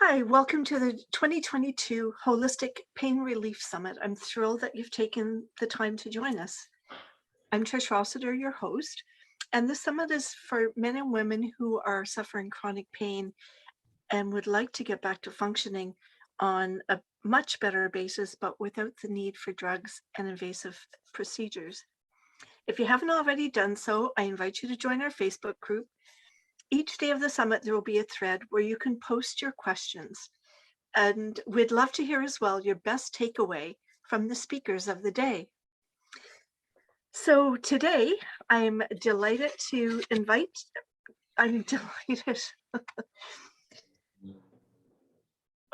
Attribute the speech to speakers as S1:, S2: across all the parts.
S1: Hi, welcome to the 2022 Holistic Pain Relief Summit. I'm thrilled that you've taken the time to join us. I'm Trish Rossiter, your host, and this summit is for men and women who are suffering chronic pain and would like to get back to functioning on a much better basis, but without the need for drugs and invasive procedures. If you haven't already done so, I invite you to join our Facebook group. Each day of the summit, there will be a thread where you can post your questions. And we'd love to hear as well your best takeaway from the speakers of the day. So today, I'm delighted.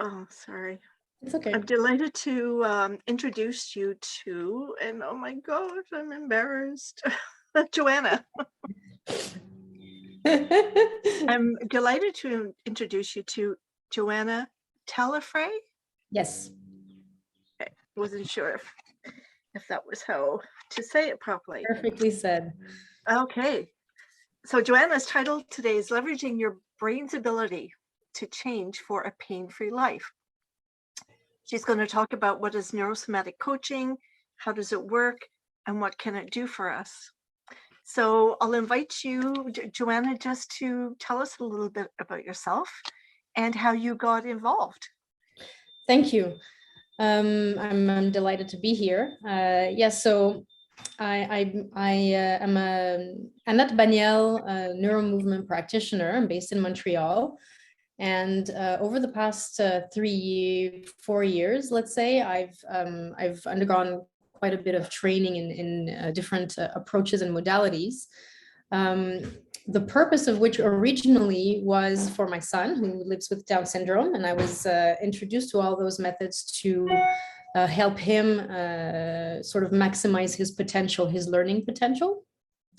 S1: Oh, sorry.
S2: It's okay.
S1: I'm delighted to introduce you to, and oh my gosh, I'm embarrassed, Joana. I'm delighted to introduce you to Joana Talafre.
S2: Yes.
S1: Okay. Wasn't sure if that was how to say it properly.
S2: Perfectly said.
S1: Okay. So Joanna's title today is Leveraging Your Brain's Ability to Change for a Pain-Free Life. She's going to talk about what is neurosomatic coaching, how does it work, and what can it do for us. So I'll invite you, Joanna, just to tell us a little bit about yourself and how you got involved.
S2: Thank you. I'm delighted to be here. Yes, so I am a Annette Baniel neuromovement practitioner. I'm based in Montreal. And over the past 4 years, let's say, I've undergone quite a bit of training in different approaches and modalities. The purpose of which originally was for my son who lives with Down syndrome. And I was introduced to all those methods to help him sort of maximize his potential, his learning potential.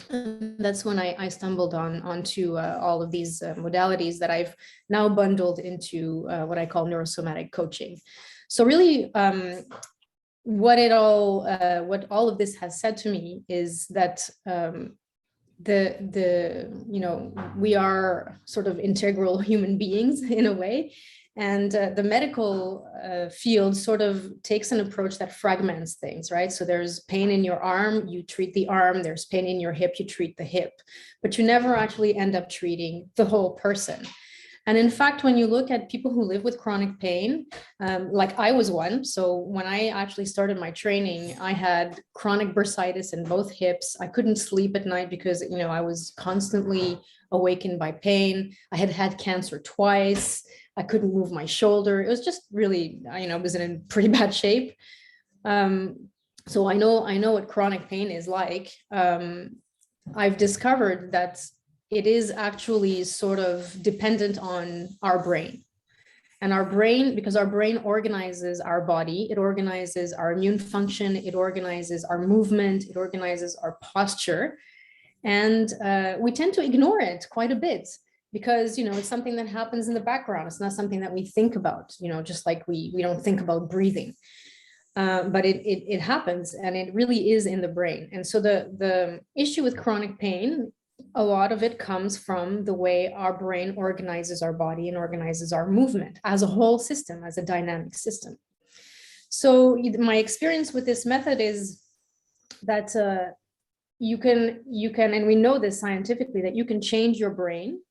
S2: And that's when I stumbled onto all of these modalities that I've now bundled into what I call neurosomatic coaching. So really, what all of this has said to me is that we are sort of integral human beings in a way. And the medical field sort of takes an approach that fragments things, right? So there's pain in your arm, you treat the arm, there's pain in your hip, you treat the hip, but you never actually end up treating the whole person. And in fact, when you look at people who live with chronic pain, like I was one. So when I actually started my training, I had chronic bursitis in both hips. I couldn't sleep at night because, I was constantly awakened by pain. I had had cancer twice. I couldn't move my shoulder. It was just really, I was in pretty bad shape. So I know what chronic pain is like. I've discovered that it is actually sort of dependent on our brain. And our brain, because our brain organizes our body, it organizes our immune function, it organizes our movement, it organizes our posture. And we tend to ignore it quite a bit because, it's something that happens in the background. It's not something that we think about, just like we don't think about breathing. But it happens, and it really is in the brain. And so the issue with chronic pain, a lot of it comes from the way our brain organizes our body and organizes our movement as a whole system, as a dynamic system. So my experience with this method is that you can, and we know this scientifically, that you can change your brain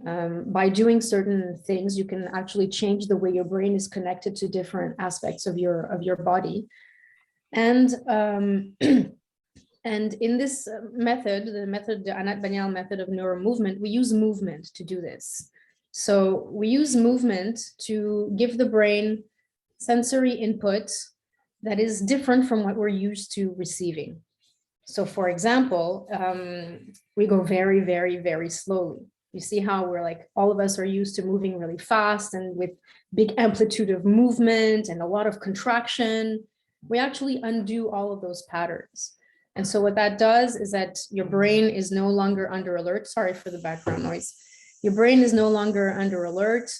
S2: by doing certain things. You can actually change the way your brain is connected to different aspects of your body. And and in this method, the Annette Baniel method of neuromovement, we use movement to do this. So we use movement to give the brain sensory input that is different from what we're used to receiving. So for example, we go very, very, very slowly. You see how we're like, all of us are used to moving really fast and with big amplitude of movement and a lot of contraction. We actually undo all of those patterns. And so what that does is that your brain is no longer under alert. Sorry for the background noise. Your brain is no longer under alert.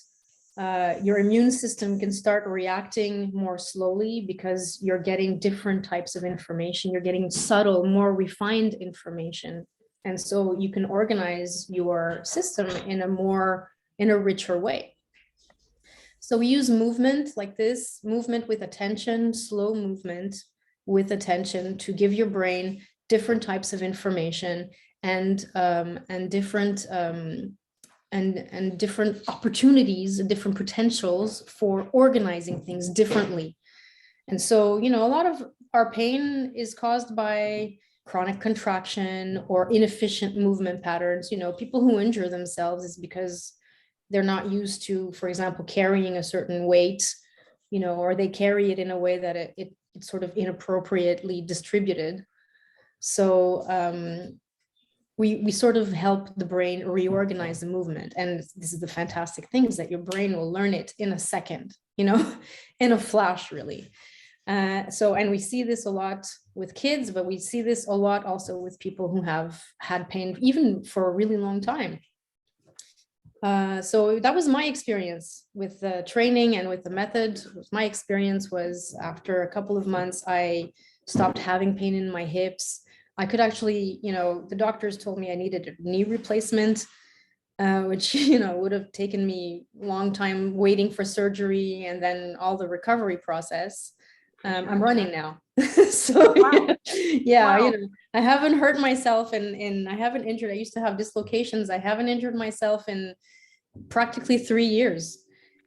S2: Your immune system can start reacting more slowly because you're getting different types of information. You're getting subtle, more refined information. And so you can organize your system in a richer way. So we use movement like this, movement with attention, slow movement with attention to give your brain different types of information and different and different opportunities, different potentials for organizing things differently. And so, you know, a lot of our pain is caused by chronic contraction or inefficient movement patterns. You know, people who injure themselves is because they're not used to, for example, carrying a certain weight, you know, or they carry it in a way that it's sort of inappropriately distributed. So we sort of help the brain reorganize the movement. And this is the fantastic thing, is that your brain will learn it in a second, you know, in a flash, really. And we see this a lot with kids, but we see this a lot also with people who have had pain even for a really long time. So that was my experience with the training and with the method. My experience was, after a couple of months, I stopped having pain in my hips. I could actually, you know, the doctors told me I needed a knee replacement, which, you know, would have taken me a long time waiting for surgery and then all the recovery process. I'm running now. So
S1: Wow.
S2: yeah,
S1: Wow.
S2: you know, I haven't hurt myself and I haven't injured. I used to have dislocations. I haven't injured myself in practically 3 years,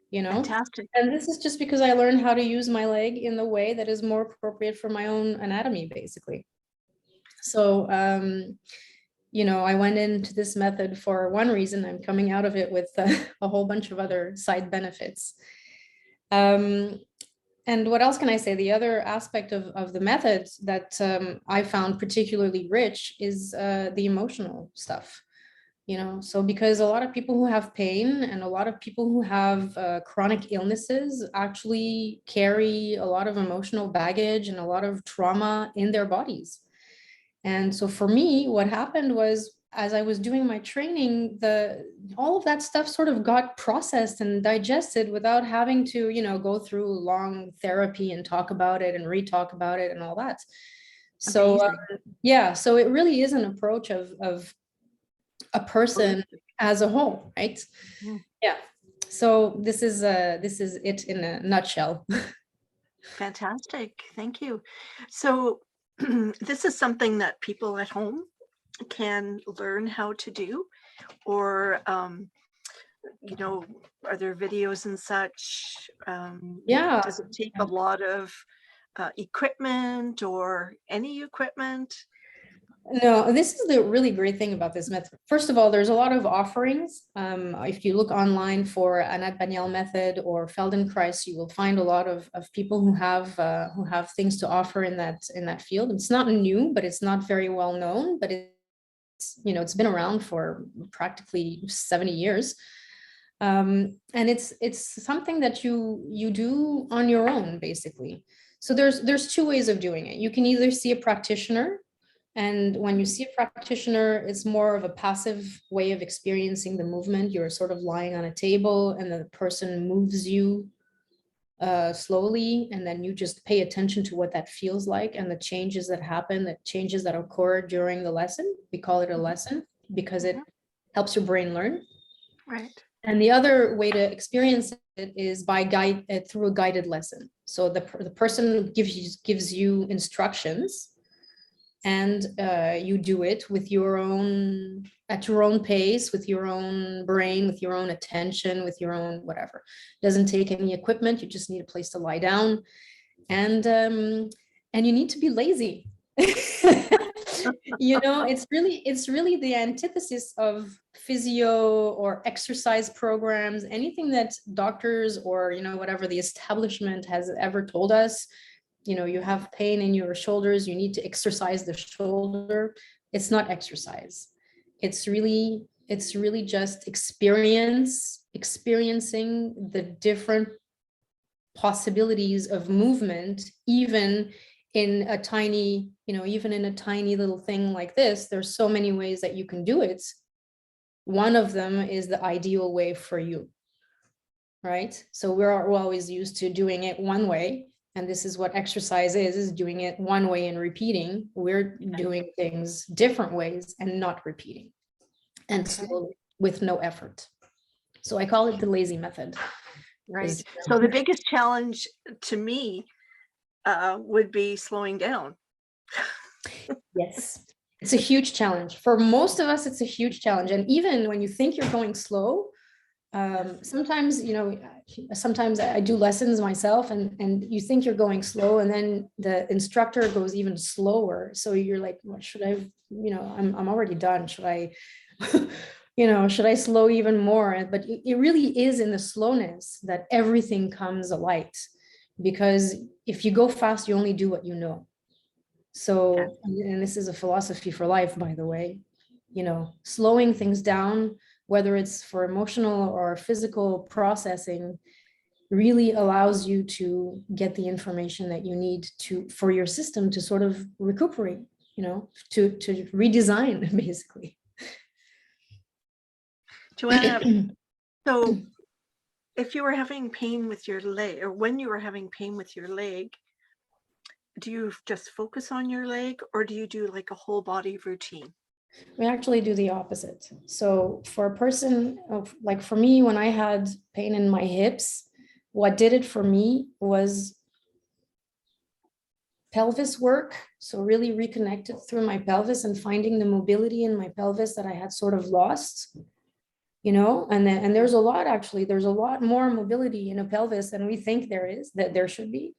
S2: you know.
S1: Fantastic.
S2: And this is just because I learned how to use my leg in the way that is more appropriate for my own anatomy, basically. So you know, I went into this method for one reason. I'm coming out of it with a whole bunch of other side benefits. And what else can I say? The other aspect of the method that I found particularly rich is the emotional stuff. You know, so because a lot of people who have pain and a lot of people who have chronic illnesses actually carry a lot of emotional baggage and a lot of trauma in their bodies. And so for me, what happened was, as I was doing my training, all of that stuff sort of got processed and digested without having to, you know, go through long therapy and talk about it and re-talk about it and all that. So yeah, so it really is an approach of a person as a whole, right? Yeah. So this is it in a nutshell.
S1: Fantastic. Thank you. So this is something that people at home can learn how to do, or you know, are there videos and such?
S2: Yeah.
S1: Does it take a lot of equipment, or any equipment?
S2: No, this is the really great thing about this method. First of all, there's a lot of offerings. If you look online for Anat Baniel method or Feldenkrais, you will find a lot of people who have things to offer in that field. It's not new, but it's not very well known. But it's, you know, it's been around for practically 70 years. And it's something that you do on your own, basically. So there's two ways of doing it. You can either see a practitioner. And when you see a practitioner, it's more of a passive way of experiencing the movement. You're sort of lying on a table and the person moves you slowly, and then you just pay attention to what that feels like and the changes that happen, the changes that occur during the lesson. We call it a lesson because it helps your brain learn.
S1: Right.
S2: And the other way to experience it is by through a guided lesson. So the person gives you instructions, and you do it with at your own pace, with your own brain, with your own attention, with your own whatever. Doesn't take any equipment. You just need a place to lie down, and you need to be lazy. You know, it's really the antithesis of physio or exercise programs, anything that doctors or, you know, whatever the establishment has ever told us. You know, you have pain in your shoulders, you need to exercise the shoulder. It's not exercise. It's really just experiencing the different possibilities of movement, even in a tiny, you know, even in a tiny little thing like this. There's so many ways that you can do it. One of them is the ideal way for you, right? So we're always used to doing it one way. And this is what exercise is doing it one way and repeating. We're doing things different ways and not repeating, and slowly, with no effort. So I call it the lazy method.
S1: Right.
S2: 'Cause,
S1: So the biggest challenge to me would be slowing down.
S2: yes, it's a huge challenge. For most of us, it's a huge challenge. And even when you think you're going slow,
S1: Yes.
S2: sometimes, sometimes I do lessons myself and you think you're going slow and then the instructor goes even slower. So you're like, what should I, I'm already done. Should I, should I slow even more? But it really is in the slowness that everything comes alight. Because if you go fast, you only do what you know.
S1: Yes.
S2: So, and this is a philosophy for life, by the way, slowing things down, whether it's for emotional or physical processing, really allows you to get the information that you need for your system to sort of recuperate, to redesign basically.
S1: Joanna, so if you were having pain with your leg, or when you were having pain with your leg, do you just focus on your leg or do you do like a whole body routine?
S2: We actually do the opposite. So for a person like for me, when I had pain in my hips, what did it for me was pelvis work. So really reconnected through my pelvis and finding the mobility in my pelvis that I had sort of lost, and there's a lot, actually, there's a lot more mobility in a pelvis than we think that there should be.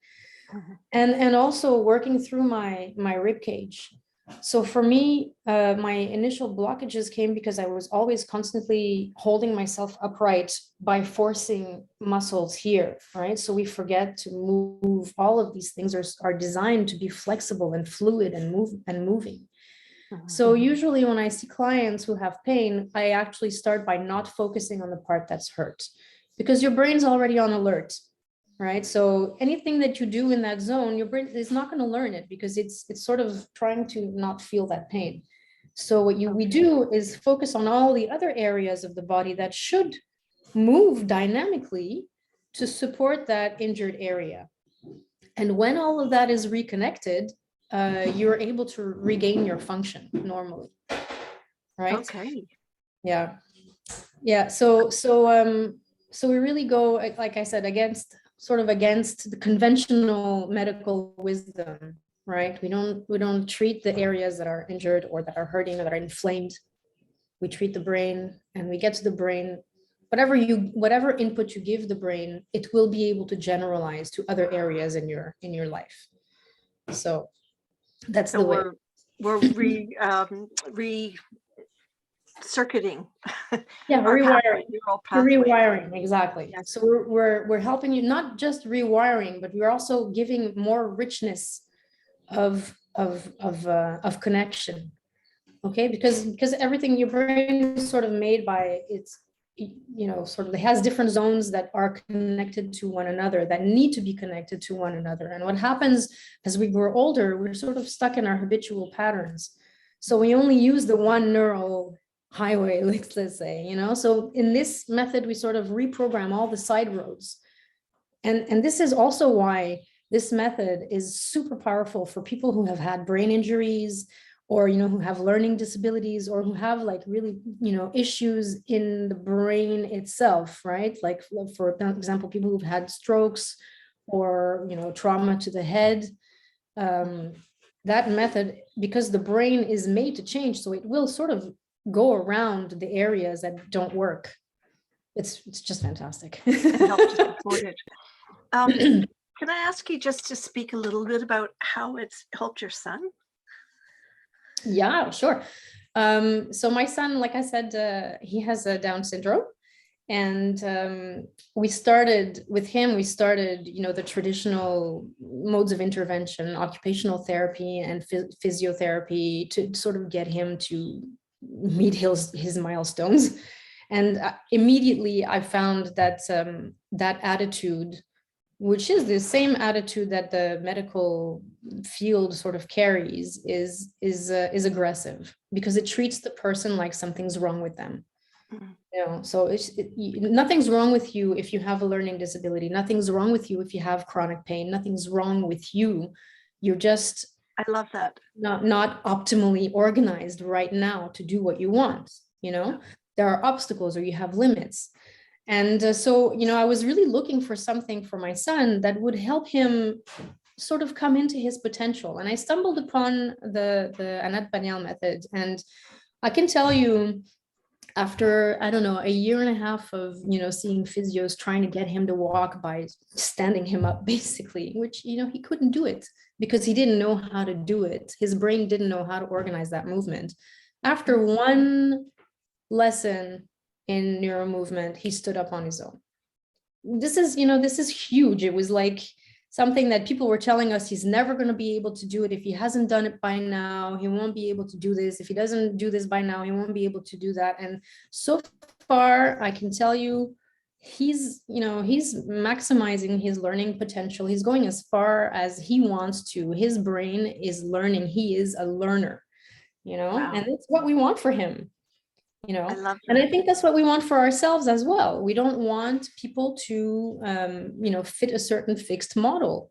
S1: Mhm.
S2: And also working through my rib cage. So for me, my initial blockages came because I was always constantly holding myself upright by forcing muscles here, right? So we forget to move. All of these things are designed to be flexible and fluid and moving.
S1: Mhm.
S2: So usually when I see clients who have pain, I actually start by not focusing on the part that's hurt, because your brain's already on alert, right? So anything that you do in that zone, your brain is not going to learn it because it's sort of trying to not feel that pain. So what we
S1: Okay.
S2: do is focus on all the other areas of the body that should move dynamically to support that injured area. And when all of that is reconnected, you're able to regain your function normally, right?
S1: Okay.
S2: Yeah. Yeah. So we really go, like I said, against the conventional medical wisdom, right? We don't treat the areas that are injured or that are hurting or that are inflamed. We treat the brain and we get to the brain. Whatever input you give the brain, it will be able to generalize to other areas in your life. So that's
S1: So
S2: the way.
S1: we're re-circuiting
S2: Yeah,
S1: our
S2: rewiring.
S1: pathway, neural
S2: You're
S1: pathways.
S2: rewiring, exactly.
S1: Yes.
S2: So we're helping you, not just rewiring, but we're also giving more richness of connection. Okay, because everything, your brain is sort of made by it's, sort of, it has different zones that are connected to one another, that need to be connected to one another. And what happens as we grow older, we're sort of stuck in our habitual patterns. So we only use the one neural highway, let's say, so in this method, we sort of reprogram all the side roads. And this is also why this method is super powerful for people who have had brain injuries, or who have learning disabilities, or who have like really issues in the brain itself, right? Like, for example, people who've had strokes or trauma to the head. That method, because the brain is made to change, so it will sort of go around the areas that don't work. It's just fantastic.
S1: And help to support it. Can I ask you just to speak a little bit about how it's helped your son?
S2: Yeah, sure. So my son, like I said, he has a Down syndrome. And we started the traditional modes of intervention, occupational therapy and physiotherapy, to sort of get him to meet his milestones. And immediately I found that that attitude, which is the same attitude that the medical field sort of carries, is aggressive, because it treats the person like something's wrong with them.
S1: Mhm.
S2: So nothing's wrong with you if you have a learning disability. Nothing's wrong with you if you have chronic pain. Nothing's wrong with you. You're just
S1: I love that.
S2: not optimally organized right now to do what you want. There are obstacles, or you have limits. And so, I was really looking for something for my son that would help him sort of come into his potential. And I stumbled upon the Annette Banyal method. And I can tell you, after, I don't know, a year and a half of, seeing physios trying to get him to walk by standing him up, basically, which, he couldn't do it because he didn't know how to do it. His brain didn't know how to organize that movement. After one lesson in neuro movement, he stood up on his own. This is huge. It was like something that people were telling us he's never going to be able to do it. If he hasn't done it by now, he won't be able to do this. If he doesn't do this by now, he won't be able to do that. And so far, I can tell you, he's maximizing his learning potential. He's going as far as he wants to. His brain is learning. He is a learner,
S1: Wow.
S2: and it's what we want for him.
S1: I love
S2: and
S1: that.
S2: I think that's what we want for ourselves as well. We don't want people to, fit a certain fixed model.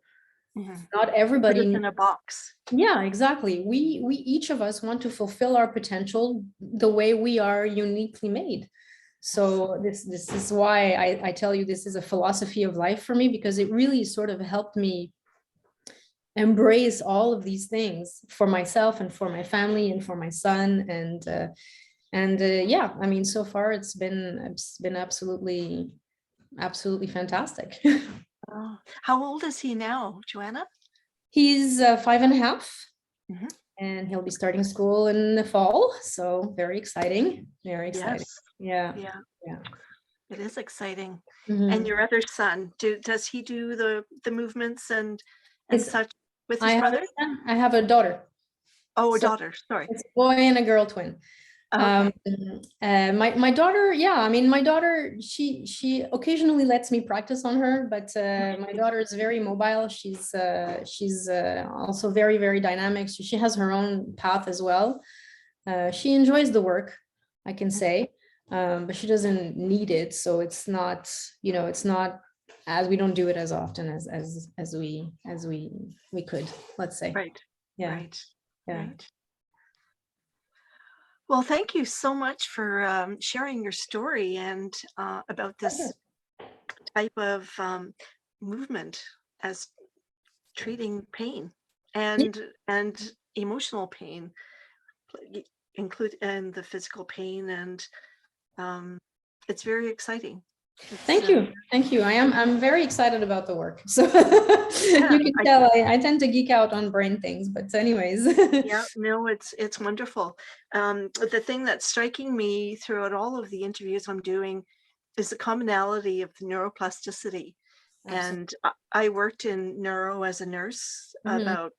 S2: Not
S1: Put
S2: everybody
S1: us in a box.
S2: Yeah, exactly. We each of us want to fulfill our potential the way we are uniquely made. So this is why I tell you this is a philosophy of life for me, because it really sort of helped me embrace all of these things for myself and for my family and for my son. And yeah, I mean, so far it's been absolutely fantastic.
S1: Oh, how old is he now, Joanna?
S2: He's 5.5,
S1: Mhm.
S2: and he'll be starting school in the fall. So very exciting. Very exciting.
S1: Yes.
S2: Yeah.
S1: Yeah. It is exciting.
S2: Mhm.
S1: And your other son, does he do the movements and
S2: His-
S1: such with his brother?
S2: I have a daughter.
S1: Oh, a
S2: So
S1: daughter. Sorry.
S2: it's a boy and a girl twin.
S1: Okay.
S2: My daughter, yeah, I mean, my daughter, she occasionally lets me practice on her, but my daughter is very mobile. She's also very, very dynamic. So she has her own path as well. She enjoys the work, I can say, but she doesn't need it. So it's not, it's not, as we don't do it as often as we could, let's say.
S1: Right.
S2: Yeah.
S1: Right.
S2: Yeah.
S1: Right. Well, thank you so much for sharing your story and about this type of movement as treating pain and emotional pain, include and the physical pain, and it's very exciting.
S2: Thank you. Thank you. I'm very excited about the work. So
S1: Yeah,
S2: you can tell I tend to geek out on brain things, but anyways.
S1: Yeah, no, it's wonderful. The thing that's striking me throughout all of the interviews I'm doing is the commonality of the neuroplasticity. And I worked in neuro as a nurse about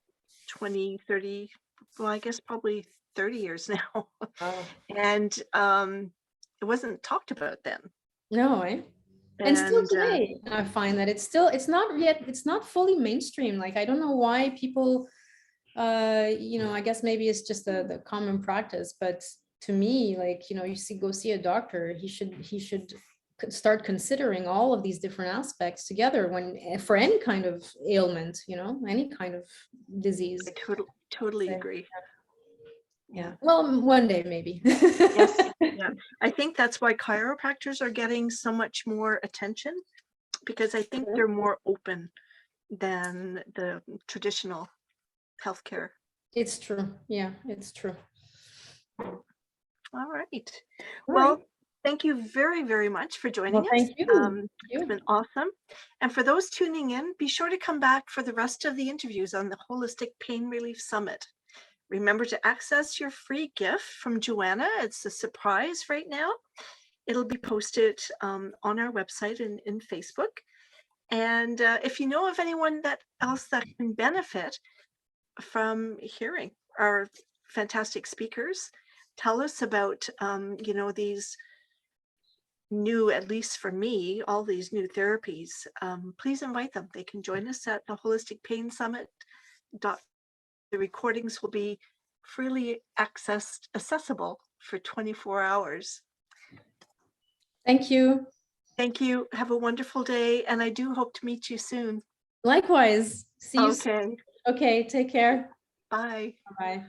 S1: 20, 30, well, I guess probably 30 years now.
S2: Wow.
S1: And it wasn't talked about then.
S2: No, eh? And still today, I find that it's not fully mainstream. Like, I don't know why people, I guess maybe it's just the common practice, but to me, like, go see a doctor, he should start considering all of these different aspects together for any kind of ailment, any kind of disease.
S1: I totally agree.
S2: Yeah. Well, one day maybe.
S1: Yes. Yeah. I think that's why chiropractors are getting so much more attention, because I think they're more open than the traditional healthcare.
S2: It's true. Yeah, it's true.
S1: All right. Well, thank you very, very much for joining us.
S2: Thank you.
S1: It's been awesome. And for those tuning in, be sure to come back for the rest of the interviews on the Holistic Pain Relief Summit. Remember to access your free gift from Joana. It's a surprise right now. It'll be posted on our website and in Facebook. And if you know of anyone else that can benefit from hearing our fantastic speakers, tell us about, these new, at least for me, all these new therapies. Please invite them. They can join us at the Holistic Pain Summit. The recordings will be freely accessible for 24 hours.
S2: Thank you.
S1: Thank you. Have a wonderful day. And I do hope to meet you soon.
S2: Likewise. See you soon.
S1: Okay.
S2: Okay. Take care.
S1: Bye.
S2: Bye.